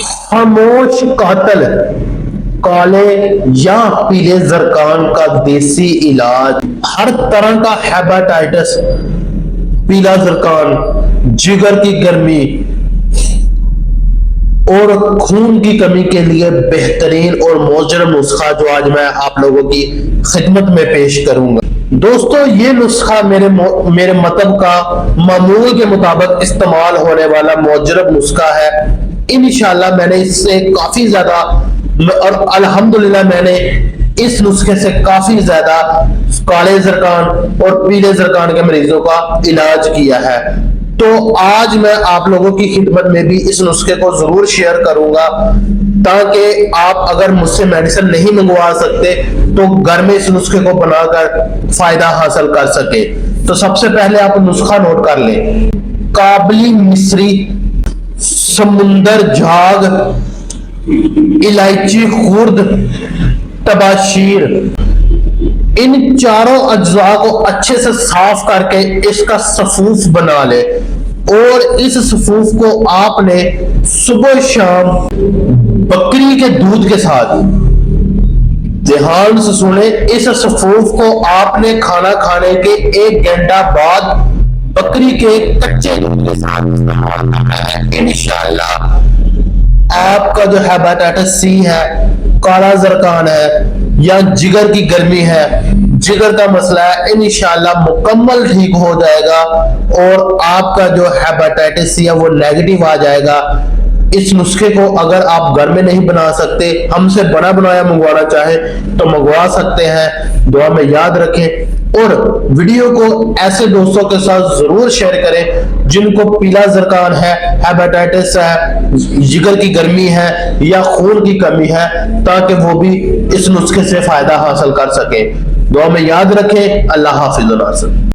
خاموش قاتل کالے یا پیلے زرکان کا دیسی علاج ہر طرح کا ہیپاٹائٹس، پیلا زرکان، جگر کی گرمی اور خون کی کمی کے لیے بہترین اور مؤثر نسخہ جو آج میں آپ لوگوں کی خدمت میں پیش کروں گا۔ دوستو یہ نسخہ میرے مطلب کا معمول کے مطابق استعمال ہونے والا مؤثر نسخہ ہے۔ انشاءاللہ میں نے اس سے کافی زیادہ اور الحمدللہ میں نے اس نسخے سے کافی زیادہ کالے زرکان اور پیلے زرکان کے مریضوں کا علاج کیا ہے۔ تو آج میں آپ لوگوں کی خدمت میں بھی اس نسخے کو ضرور شیئر کروں گا تاکہ آپ اگر مجھ سے میڈیسن نہیں منگوا سکتے تو گھر میں اس نسخے کو بنا کر فائدہ حاصل کر سکے۔ تو سب سے پہلے آپ نسخہ نوٹ کر لیں۔ کابلی مصری، سمندر جھاگ، الائچی خرد، تباشیر، ان چاروں اجزاء کو اچھے سے صاف کر کے اس کا صفوف بنا لے، اور اس صفوف کو آپ نے صبح شام بکری کے دودھ کے ساتھ، دھیان سے سنیں، اس صفوف کو آپ نے کھانا کھانے کے 1 گھنٹہ بعد بکری کے کچے دودھ کے ساتھ استعمال کرنا ہے۔ انشاءاللہ آپ کا جو ہیپاٹائٹس سی ہے، کالا زرکان ہے یا جگر کی گرمی ہے، جگر کا مسئلہ ہے، انشاءاللہ مکمل ٹھیک ہو جائے گا اور آپ کا جو ہیپاٹائٹس سی ہے وہ نیگیٹو آ جائے گا۔ اس نسخے کو اگر آپ گھر میں نہیں بنا سکتے، ہم سے بنا بنایا منگوانا چاہیں تو منگوا سکتے ہیں۔ دعا میں یاد رکھیں اور ویڈیو کو ایسے دوستوں کے ساتھ ضرور شیئر کریں جن کو پیلا زرکان ہے، ہیپاٹائٹس ہے، جگر کی گرمی ہے یا خون کی کمی ہے، تاکہ وہ بھی اس نسخے سے فائدہ حاصل کر سکیں۔ دعا میں یاد رکھیں۔ اللہ حافظ و ناصر۔